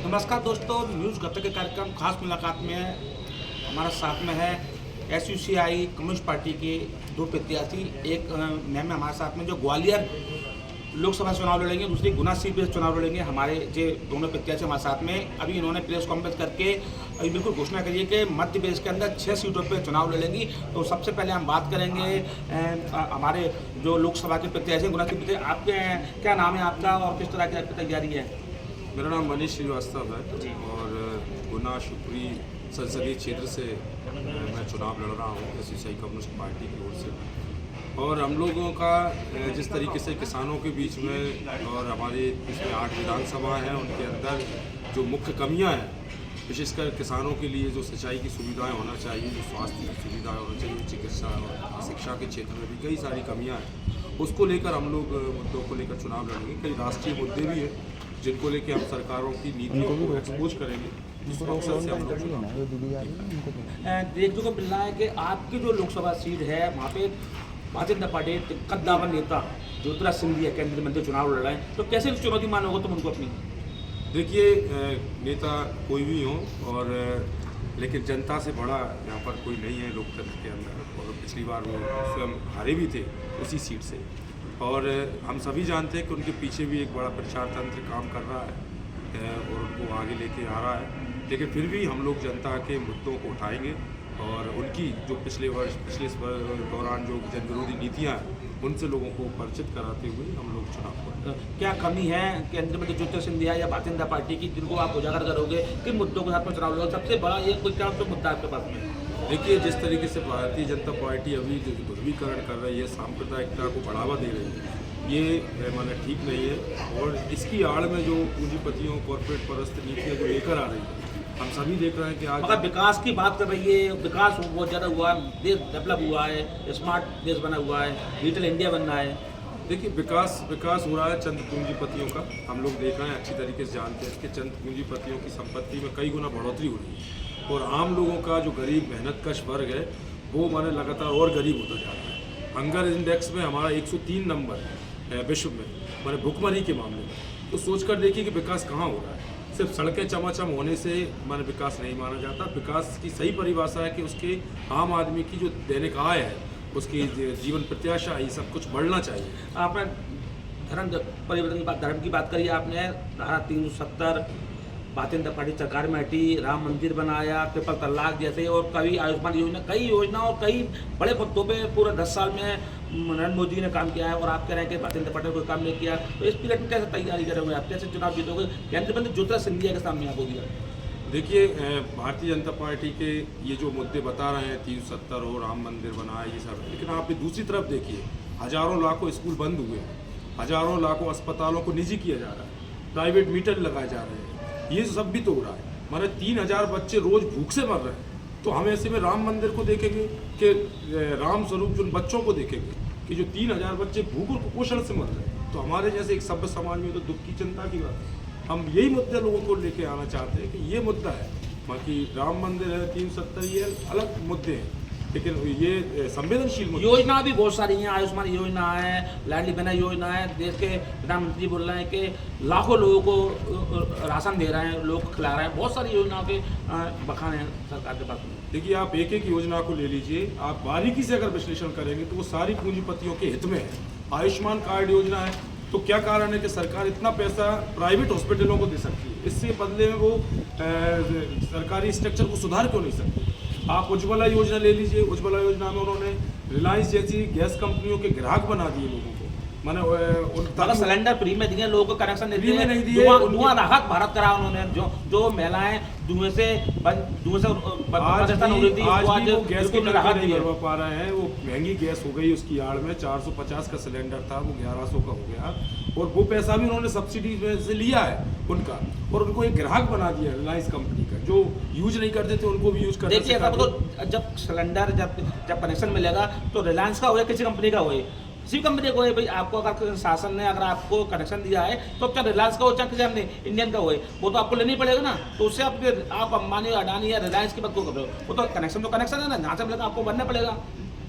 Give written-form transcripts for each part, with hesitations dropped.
नमस्कार दोस्तों, न्यूज़ घटक के कार्यक्रम खास मुलाकात में हमारा साथ में है एसयूसीआई कम्युनिस्ट पार्टी के दो प्रत्याशी। एक मैम है हमारे साथ में जो ग्वालियर लोकसभा चुनाव लड़ेंगे, दूसरी गुना सीट पर चुनाव लड़ेंगे। हमारे जो दोनों प्रत्याशी हमारे साथ में अभी इन्होंने प्रेस कॉन्फ्रेंस करके अभी बिल्कुल घोषणा करी है कि मध्य प्रदेश के अंदर 6 सीटों पर चुनाव लड़ेंगी। तो सबसे पहले हम बात करेंगे हमारे जो लोकसभा के प्रत्याशी गुना सीट पर। आपके क्या नाम है आपका और किस तरह की आपकी तैयारी है? मेरा नाम मनीष श्रीवास्तव है और गुना शिवपुरी संसदीय क्षेत्र से मैं चुनाव लड़ रहा हूँ एसयूसीआई कम्युनिस्ट पार्टी की ओर से। और हम लोगों का जिस तरीके से किसानों के बीच में और हमारे इसमें 8 विधानसभा हैं, उनके अंदर जो मुख्य कमियाँ हैं, विशेषकर किसानों के लिए जो सिंचाई की सुविधाएं होना चाहिए, जो स्वास्थ्य की सुविधाएं होना चाहिए, चिकित्सा और शिक्षा के क्षेत्र में भी कई सारी कमियाँ हैं। उसको लेकर हम लोग मुद्दों को लेकर चुनाव लड़ेंगे। कई राष्ट्रीय मुद्दे भी हैं जिनको लेके हम सरकारों की नीतियों को एक्सपोज करेंगे, जिस मकसद से हम देखने को मिल रहा है कि आपकी जो लोकसभा सीट है वहाँ पे भारतीय जनता पार्टी कद्दावर नेता ज्योतिराज सिंधिया केंद्रीय मंत्री चुनाव लड़ रहे हैं, तो कैसे चुनौती मानोगे तुम उनको अपनी? देखिए, नेता कोई भी हो और लेकिन जनता से बड़ा यहाँ पर कोई नहीं है लोकतंत्र के अंदर। और पिछली बार वो स्वयं हारे भी थे उसी सीट से, और हम सभी जानते हैं कि उनके पीछे भी एक बड़ा प्रचार तंत्र काम कर रहा है और उनको आगे लेके आ रहा है। लेकिन फिर भी हम लोग जनता के मुद्दों को उठाएंगे और उनकी जो पिछले दौरान जो जन विरोधी नीतियाँ हैं उनसे लोगों को परिचित कराते हुए हम लोग चुनाव करेंगे। क्या कमी है केंद्र में ज्योतिराज सिंधिया या भारतीय जनता पार्टी की, जिनको आप उजागर करोगे किन मुद्दों के साथ में चुनाव लड़ोगे? सबसे बड़ा ये कोई क्या तो मुद्दा आपके पास में? देखिए, जिस तरीके से भारतीय जनता पार्टी अभी जो ध्रुवीकरण कर रही है, सांप्रदायिकता को बढ़ावा दे रही है, ये माने ठीक नहीं है। और इसकी आड़ में जो पूंजीपतियों कॉर्पोरेट परस्त नीतियाँ जो लेकर आ रही है, हम सभी देख रहे हैं कि आज अगर विकास की बात कर रही है, विकास बहुत ज़्यादा हुआ है, देश डेवलप हुआ है, स्मार्ट देश बना हुआ है, डिजिटल इंडिया बन रहा है। देखिए, विकास हो रहा है चंद पूंजीपतियों का। हम लोग देख रहे हैं, अच्छी तरीके से जानते हैं कि चंद पूंजीपतियों की संपत्ति में कई गुना बढ़ोतरी हो रही है और आम लोगों का जो गरीब मेहनतकश वर्ग है वो माने लगातार और गरीब होता जा रहा है। हंगर इंडेक्स में हमारा 103 नंबर है विश्व में, माने भुखमरी के मामले में। तो सोच कर देखिए कि विकास कहाँ हो रहा है। सिर्फ सड़कें चमाचम होने से माने विकास नहीं माना जाता। विकास की सही परिभाषा है कि उसके आम आदमी की जो दैनिक आय है, उसकी जीवन प्रत्याशा, ये सब कुछ बढ़ना चाहिए। आपने धर्म परिवर्तन की बात, धर्म की बात करी आपने। धारा 370 भारतीय जनता पार्टी सरकार में हटी, राम मंदिर बनाया, ट्रिपल तलाक जैसे और कई आयुष्मान योजना, कई योजना और कई बड़े मुद्दों पे पूरे 10 साल में नरेंद्र मोदी ने काम किया है और आप कह रहे हैं कि भारतीय जनता पार्टी ने कोई काम नहीं किया। तो इस पीरियड में कैसे तैयारी करोगे आप, कैसे चुनाव जीतोगे? केंद्रीय मंत्री ज्योतिराज सिंधिया के सामने आप होगी। देखिए, भारतीय जनता पार्टी के ये जो मुद्दे बता रहे हैं, 370 हो, राम मंदिर बनाए, ये सब, लेकिन आप दूसरी तरफ देखिए, हजारों लाखों स्कूल बंद हुए, हजारों लाखों अस्पतालों को निजी किया जा रहा है, प्राइवेट मीटर लगाए जा रहे हैं, ये सब भी तो हो रहा है। माने 3000 बच्चे रोज भूख से मर रहे हैं। तो हम ऐसे में राम मंदिर को देखेंगे कि राम स्वरूप जो बच्चों को देखेंगे कि जो 3000 बच्चे भूख और कुपोषण से मर रहे हैं। तो हमारे जैसे एक सभ्य समाज में तो दुख की चिंता की बात है। हम यही मुद्दे लोगों को लेके आना चाहते हैं कि ये मुद्दा है। बाकी राम मंदिर है, 370, ये अलग मुद्दे हैं, लेकिन ये संवेदनशील मुद्दे। योजना भी बहुत सारी हैं, आयुष्मान योजना है, लाडली बहना योजना है। देश के प्रधानमंत्री बोल रहे हैं कि लाखों लोगों को राशन दे रहे हैं, लोग खिला रहे हैं। बहुत सारी योजनाओं के बखान हैं सरकार के पास में। देखिए, आप एक एक योजना को ले लीजिए, आप बारीकी से अगर विश्लेषण करेंगे तो वो सारी पूंजीपतियों के हित में है। आयुष्मान कार्ड योजना है, तो क्या कारण है कि सरकार इतना पैसा प्राइवेट हॉस्पिटलों को दे सकती है? इससे बदले में वो सरकारी स्ट्रक्चर को सुधार क्यों नहीं सकती? आप उज्ज्वला योजना ले लीजिए, उज्ज्वला योजना में उन्होंने रिलायंस जैसी गैस कंपनियों के ग्राहक बना दिए लोगों को। माने अगर सिलेंडर फ्री में दिए, लोगों को कनेक्शन नहीं दिए, नहीं दिए, धुआं राहत भारत करा उन्होंने। जो महिलाएं धुएं से आज भी वो गैस की राहत नहीं करवा पा रहे हैं। वो महंगी गैस हो गई, उसकी आड़ में 450 का सिलेंडर था, वो 1100 का हो गया। और वो पैसा भी उन्होंने सब्सिडी में से लिया है उनका, और उनको एक ग्राहक बना दिया रिलायंस कंपनी का। जो यूज नहीं करते थे उनको भी यूज करते। देखिए, तो जब सिलेंडर जब कनेक्शन मिलेगा तो रिलायंस का हो या किसी कंपनी का हो, किसी कंपनी को है भाई, आपको अगर शासन ने अगर आपको कनेक्शन दिया है तो चाहे रिलायंस का हो चाहे किसी हमने इंडियन का हो, वो तो आपको लेना ही पड़ेगा ना। तो उससे आप अंबानी, अडानी या रिलायंस की बात को कर रहे हो, वो तो कनेक्शन है ना, जहाँ से मिलेगा आपको भरना पड़ेगा।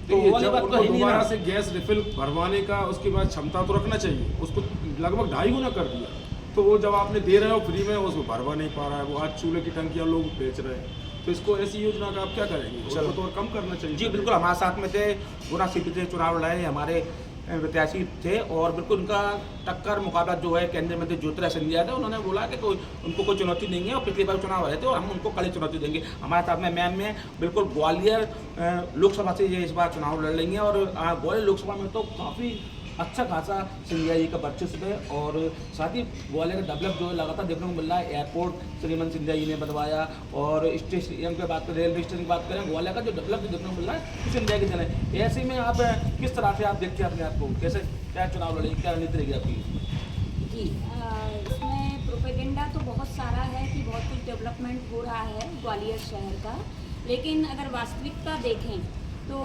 तो जब उनको दोबारा से गैस रिफिल भरवाने का उसके बाद क्षमता तो रखना चाहिए। उसको लगभग 2.5 गुना कर दिया। तो वो जब आपने दे रहे हो फ्री में, उसको भरवा नहीं पा रहा है, वो आज चूल्हे की टंकियाँ लोग बेच रहे हैं। तो इसको ऐसी योजना का आप क्या करेंगे? चलो उसको तो और कम करना चाहिए। जी बिल्कुल, हमारे साथ में थे गुना सीपी से चुनाव लड़े हमारे प्रत्याशी थे, और बिल्कुल उनका टक्कर मुकाबला जो है केंद्रीय मंत्री ज्योतिरादित्य सिंधिया था। उन्होंने बोला कि कोई उनको कोई चुनौती नहीं है, और पिछली बार चुनाव रहे थे और हम उनको कड़ी चुनौती देंगे। हमारे साथ में मैम में बिल्कुल ग्वालियर लोकसभा से ये इस बार चुनाव लड़ लेंगे, और ग्वालियर लोकसभा में तो काफ़ी अच्छा खासा सिंधिया जी का वर्चस्व है। और साथ ही ग्वालियर का डेवलप जो है लगातार देखने को मिल रहा है। एयरपोर्ट श्रीमंत सिंधिया जी ने बनवाया, और स्टेशन की बात करें, रेलवे स्टेशन की बात करें, ग्वालियर का जो डेवलप देखने को मिल रहा है सिंधिया की जन है। ऐसे में आप किस तरह से आप देखते हैं अपने आप को, कैसे क्या चुनाव लड़ेंगे, क्या रणनीति रहेगी आपकी? जी, इसमें प्रोपेगेंडा तो बहुत सारा है कि बहुत कुछ डेवलपमेंट हो रहा है ग्वालियर शहर का, लेकिन अगर वास्तविकता देखें तो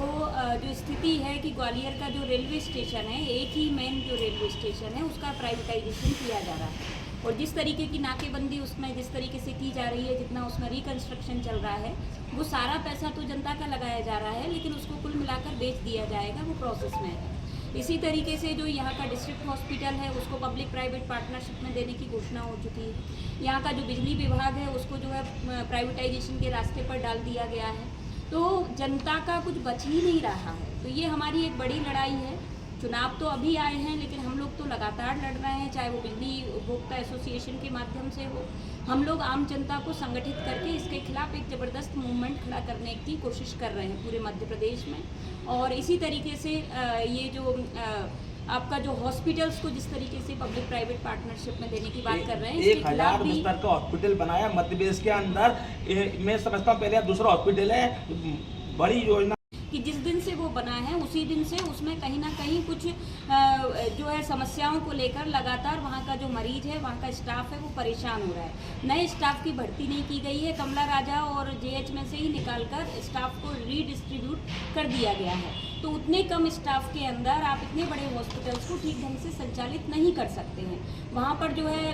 जो स्थिति है कि ग्वालियर का जो रेलवे स्टेशन है, एक ही मेन जो रेलवे स्टेशन है उसका प्राइवेटाइजेशन किया जा रहा है, और जिस तरीके की नाकेबंदी उसमें जिस तरीके से की जा रही है, जितना उसमें रिकंस्ट्रक्शन चल रहा है, वो सारा पैसा तो जनता का लगाया जा रहा है, लेकिन उसको कुल मिलाकर बेच दिया जाएगा, वो प्रोसेस में है। इसी तरीके से जो यहाँ का डिस्ट्रिक्ट हॉस्पिटल है उसको पब्लिक प्राइवेट पार्टनरशिप में देने की घोषणा हो चुकी है। यहाँ का जो बिजली विभाग है उसको जो है प्राइवेटाइजेशन के रास्ते पर डाल दिया गया है, तो जनता का कुछ बच ही नहीं रहा है। तो ये हमारी एक बड़ी लड़ाई है। चुनाव तो अभी आए हैं, लेकिन हम लोग तो लगातार लड़ रहे हैं, चाहे वो बिजली उपभोक्ता एसोसिएशन के माध्यम से हो। हम लोग आम जनता को संगठित करके इसके खिलाफ एक ज़बरदस्त मूवमेंट खड़ा करने की कोशिश कर रहे हैं पूरे मध्य प्रदेश में। और इसी तरीके से ये जो आपका जो हॉस्पिटल्स को जिस तरीके से पब्लिक प्राइवेट पार्टनरशिप में देने की बात कर रहे हैं, 1000 बिस्तर का हॉस्पिटल बनाया मध्य प्रदेश के अंदर। मैं समझता हूँ पहले आप दूसरा हॉस्पिटल है, बड़ी योजना कि जिस दिन से वो बना है उसी दिन से उसमें कहीं ना कहीं कुछ जो है समस्याओं को लेकर लगातार वहाँ का जो मरीज है, वहाँ का स्टाफ है, वो परेशान हो रहा है। नए स्टाफ की भर्ती नहीं की गई है, कमला राजा और जेएच में से ही निकालकर स्टाफ को रीडिस्ट्रीब्यूट कर दिया गया है। तो उतने कम स्टाफ के अंदर आप इतने बड़े हॉस्पिटल्स को ठीक ढंग से संचालित नहीं कर सकते हैं। वहाँ पर जो है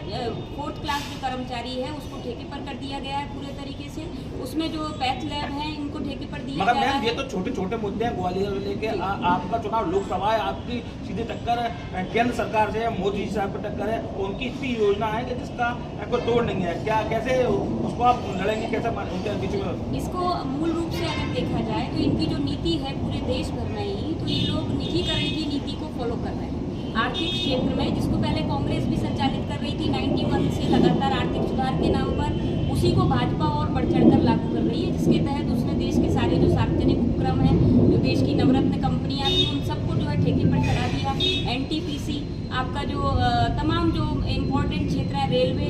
4th क्लास जो कर्मचारी है उसको ठेके पर कर दिया गया है पूरे तरीके से। उसमें जो पैथ लैब हैं इनको ठेके पर दिया गया है। ये तो छोटे छोटे मुद्दे हैं ग्वालियर को लेके। आपका चुनाव लोकसभा है, आपकी सीधी टक्कर केंद्र सरकार से, मोदी जी साहब की टक्कर है। उनकी इतनी योजना है कि जिसका कोई तोड़ नहीं है। क्या कैसे उसको आप लड़ेंगे, कैसे उनके बीच में? इसको मूल रूप से अगर देखा जाए तो इनकी जो नीति है पूरे देश भर में ही, तो ये लोग निजीकरण की नीति को फॉलो कर रहे हैं आर्थिक क्षेत्र में, जिसको पहले कांग्रेस भी संचालित कर रही थी 91 से लगातार आर्थिक सुधार के नाम पर। उसी को भाजपा और बढ़ चढ़कर लागू कर रही है, जिसके तहत उसने देश के सारे जो सार्वजनिक उपक्रम हैं, जो देश की नवरत्न कंपनियां थी, उन सबको जो है ठेके पर चढ़ा दिया। एनटीपीसी, आपका जो तमाम जो इम्पोर्टेंट क्षेत्र है, रेलवे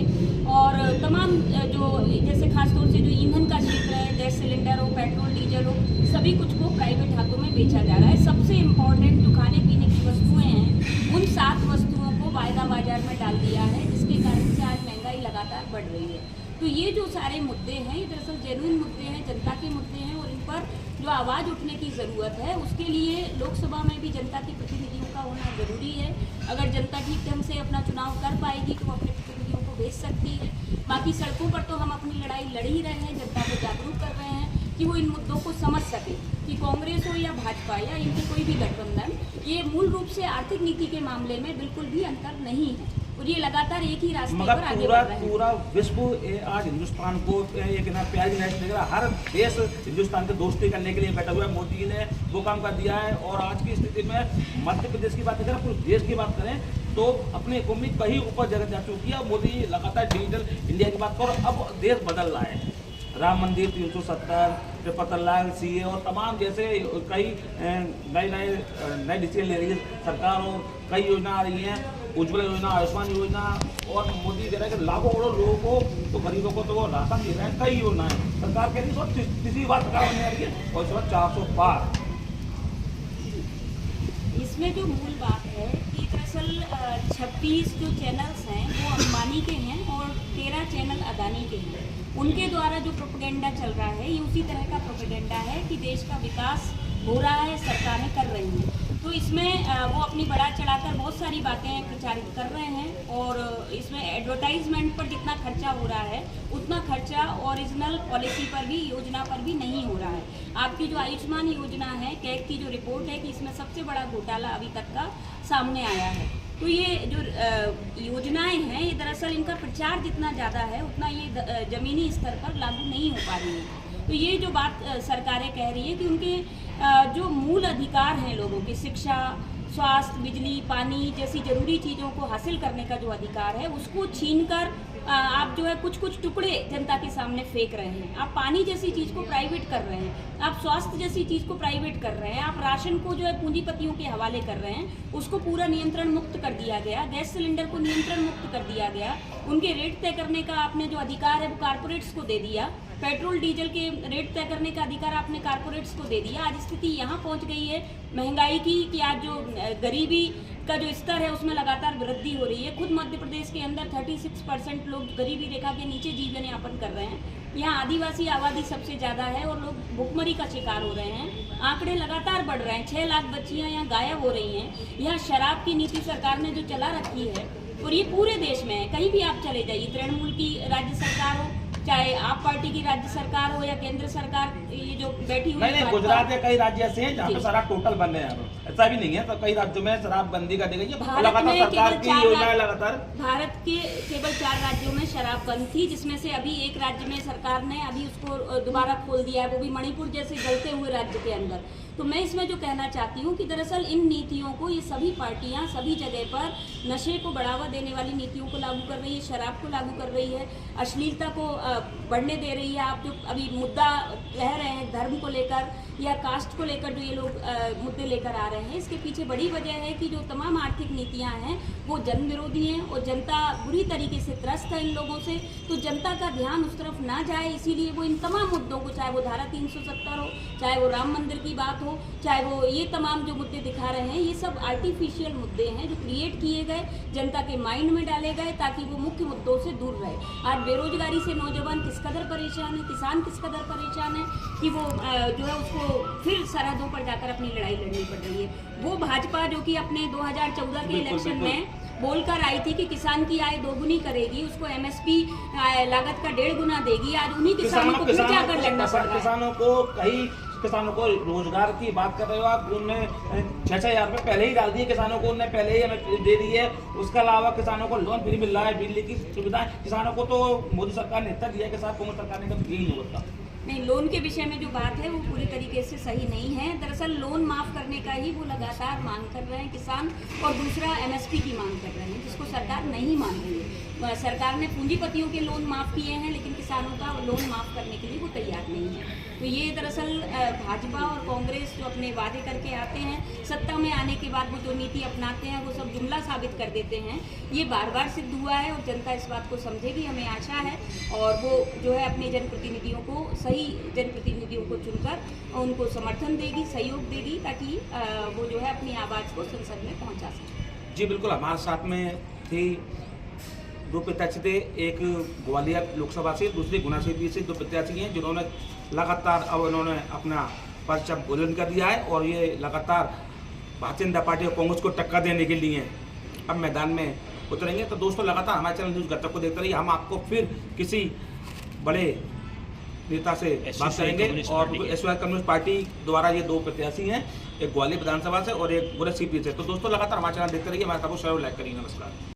और तमाम जो जैसे खासतौर से जो ईंधन का क्षेत्र है, गैस सिलेंडर हो, पेट्रोल डीजल हो, सभी कुछ को प्राइवेट हाथों में बेचा जा रहा है। सबसे इम्पोर्टेंट जो खाने पीने की वस्तुएं हैं, उन 7 वस्तुओं को वायदा बाजार में डाल दिया है, जिसके कारण से आज महंगाई लगातार बढ़ रही है। तो ये जो सारे मुद्दे हैं, ये दरअसल जेन्युइन मुद्दे हैं, जनता के मुद्दे हैं, और इन पर जो आवाज़ उठने की ज़रूरत है, उसके लिए लोकसभा में भी जनता के प्रतिनिधियों का होना ज़रूरी है। अगर जनता ठीक ढंग से अपना चुनाव कर पाएगी तो वो अपने प्रतिनिधियों को भेज सकती है। बाकी सड़कों पर तो हम अपनी लड़ाई लड़ ही रहे हैं, जनता को जागरूक कर रहे हैं कि वो इन मुद्दों को समझ सके कि कांग्रेस हो या भाजपा या इनकी कोई भी गठबंधन, ये मूल रूप से आर्थिक नीति के मामले में बिल्कुल भी अंतर नहीं है, और ये लगातार एक ही रास्ते पर आगे बढ़ रहे हैं। पूरा विश्व आज हिंदुस्तान को एक ना प्यारी नेशन देख रहा है। हर देश हिंदुस्तान से दोस्ती करने के लिए बैठा हुआ है। मोदी जी ने वो काम कर दिया है, और आज की स्थिति में मध्य प्रदेश की बात करें, पूरे देश की बात करें, तो अपने इकोनॉमी कहीं ऊपर जगह जा चुकी है। मोदी जी लगातार डिजिटल इंडिया की बात करो, अब देश बदल रहा है। राम मंदिर 370, त्रिपतलाक, सीए और तमाम जैसे कई नए डिसीजन ले रही है सरकार, और कई योजना आ रही हैं, उज्ज्वला योजना, आयुष्मान योजना, और मोदी दे रहा है कि लाखों करोड़ लोगों को, तो गरीबों को तो वो राशन दे रहे हैं। कई योजनाएं सरकार कह रही है, तीसरी बार सरकार बनने आ रही है, और इस बार 400 पार। इसमें जो मूल बात है कि दरअसल 26 जो चैनल्स हैं वो अंबानी के हैं और 13 चैनल अदानी के हैं। उनके द्वारा जो प्रोपेगेंडा चल रहा है, ये उसी तरह का प्रोपेगेंडा है कि देश का विकास हो रहा है, सरकारें कर रही हैं। तो इसमें वो अपनी बढ़ा चढ़ाकर बहुत सारी बातें प्रचारित कर रहे हैं, और इसमें एडवर्टाइजमेंट पर जितना खर्चा हो रहा है उतना खर्चा ओरिजिनल पॉलिसी पर भी, योजना पर भी नहीं हो रहा है। आपकी जो आयुष्मान योजना है, कैग की जो रिपोर्ट है कि इसमें सबसे बड़ा घोटाला अभी तक का सामने आया है। तो ये जो योजनाएं हैं, ये दरअसल इनका प्रचार जितना ज़्यादा है उतना ये ज़मीनी स्तर पर लागू नहीं हो पा रही है। तो ये जो बात सरकारें कह रही है कि उनके जो मूल अधिकार हैं लोगों के, शिक्षा, स्वास्थ्य, बिजली, पानी जैसी जरूरी चीज़ों को हासिल करने का जो अधिकार है उसको छीनकर आप जो है कुछ कुछ टुकड़े जनता के सामने फेंक रहे हैं। आप पानी जैसी चीज़ को प्राइवेट कर रहे हैं, आप स्वास्थ्य जैसी चीज़ को प्राइवेट कर रहे हैं, आप राशन को जो है पूंजीपतियों के हवाले कर रहे हैं, उसको पूरा नियंत्रण मुक्त कर दिया गया, गैस सिलेंडर को नियंत्रण मुक्त कर दिया गया, उनके रेट तय करने का आपने जो अधिकार है वो कारपोरेट्स को दे दिया, पेट्रोल डीजल के रेट तय करने का अधिकार आपने कारपोरेट्स को दे दिया। आज स्थिति यहाँ पहुँच गई है महंगाई की कि आज जो गरीबी का जो स्तर है उसमें लगातार वृद्धि हो रही है। खुद मध्य प्रदेश के अंदर 36% लोग गरीबी रेखा के नीचे जीवन यापन कर रहे हैं। यहाँ आदिवासी आबादी सबसे ज़्यादा है और लोग भुखमरी का शिकार हो रहे हैं। आंकड़े लगातार बढ़ रहे हैं, 6 लाख बच्चियाँ यहाँ गायब हो रही हैं। यहाँ शराब की नीति सरकार ने जो चला रखी है और ये पूरे देश में है, कहीं भी आप चले जाइए, तृणमूल की राज्य सरकार हो, चाहे आप पार्टी की राज्य सरकार हो या केंद्र सरकार, ये जो बैठी हुई नहीं, गुजरात या कई राज्य ऐसे हैं जहाँ पे शराब टोटल बंद है। ऐसा भी नहीं है, तो कई राज्यों में शराब बंदी कर दी गई है। लगातार सरकार की योजना है, लगातार भारत के केवल 4 राज्यों में शराब बंद थी, जिसमें से अभी एक राज्य में सरकार ने अभी उसको दोबारा खोल दिया है, वो भी मणिपुर जैसे जलते हुए राज्य के अंदर। तो मैं इसमें जो कहना चाहती हूँ कि दरअसल इन नीतियों को ये सभी पार्टियां सभी जगह पर नशे को बढ़ावा देने वाली नीतियों को लागू कर रही है, शराब को लागू कर रही है, अश्लीलता को बढ़ने दे रही है। आप जो अभी मुद्दा कह रहे हैं धर्म को लेकर या कास्ट को लेकर जो ये लोग मुद्दे लेकर आ रहे हैं, इसके पीछे बड़ी वजह है कि जो तमाम आर्थिक नीतियाँ हैं वो जन विरोधी हैं और जनता बुरी तरीके से त्रस्त है इन लोगों से। तो जनता का ध्यान उस तरफ ना जाए, इसीलिए वो इन तमाम मुद्दों को, चाहे वो धारा 370 हो, चाहे वो राम मंदिर की बात हो, चाहे वो ये तमाम जो मुद्दे दिखा रहे हैं, ये सब आर्टिफिशियल मुद्दे हैं जो क्रिएट किए गए, जनता के माइंड में डाले गए ताकि वो मुख्य मुद्दों से दूर रहे। आज बेरोजगारी से नौजवान किस कदर परेशान है, किसान किस कदर परेशान है कि वो जो है उसको फिर सरहदों पर जाकर अपनी लड़ाई लड़नी पड़ रही है। वो भाजपा जो कि अपने 2014 के इलेक्शन में बोलकर आई थी कि किसान की आय दोगुनी करेगी, उसको MSP लागत का 1.5 गुना देगी, आज उन्हीं किसानों को फिर जाकर लड़ना पड़ रहा है। किसानों को किसानों को रोजगार की बात कर रहे हो आप, उनने 6-6 हज़ार रुपये पहले ही डाल दिए किसानों को, उनने पहले ही हमें दे दी है। उसके अलावा किसानों को लोन फ्री मिल रहा है, बिजली की सुविधाएं किसानों को तो मोदी सरकार ने इतना दिया के साथ कांग्रेस सरकार ने कभी नहीं होता। नहीं, लोन के विषय में जो बात है वो पूरी तरीके से सही नहीं है। दरअसल लोन माफ करने का ही वो लगातार मांग कर रहे हैं किसान, और दूसरा MSP की मांग कर रहे हैं जिसको सरकार नहीं मान रही है। सरकार ने पूंजीपतियों के लोन माफ किए हैं लेकिन किसानों का लोन माफ करने के लिए वो तैयार नहीं है। तो ये दरअसल भाजपा और कांग्रेस जो अपने वादे करके आते हैं, सत्ता में आने के बाद वो जो नीति अपनाते हैं वो सब जुमला साबित कर देते हैं। ये बार बार सिद्ध हुआ है और जनता इस बात को समझेगी, हमें आशा है। और वो जो है अपने जनप्रतिनिधियों को, सही जनप्रतिनिधियों को चुनकर उनको समर्थन देगी, सहयोग देगी, ताकि वो जो है अपनी आवाज़ को संसद में पहुंचा सके। जी बिल्कुल, हमारे साथ में थी 2 प्रत्याशी थे, एक ग्वालियर लोकसभा से, दूसरी गुना से 2 प्रत्याशी हैं जिन्होंने लगातार अब उन्होंने अपना पर्चा बुलंद कर दिया है और ये लगातार भारतीय जनता पार्टी और कांग्रेस को टक्कर देने के लिए अब मैदान में उतरेंगे। तो दोस्तों, लगातार हमारे चैनल न्यूज़ गतक को देखते रहिए। हम आपको फिर किसी बड़े नेता से बात करेंगे। और SY कम्युनिस्ट पार्टी द्वारा ये 2 प्रत्याशी हैं, एक ग्वालियर विधानसभा से और एक गुना सीपी से। तो दोस्तों, लगातार हमारे चैनल देखते रहिए, हमारे सबको शेयर और लाइक करिए। नमस्कार।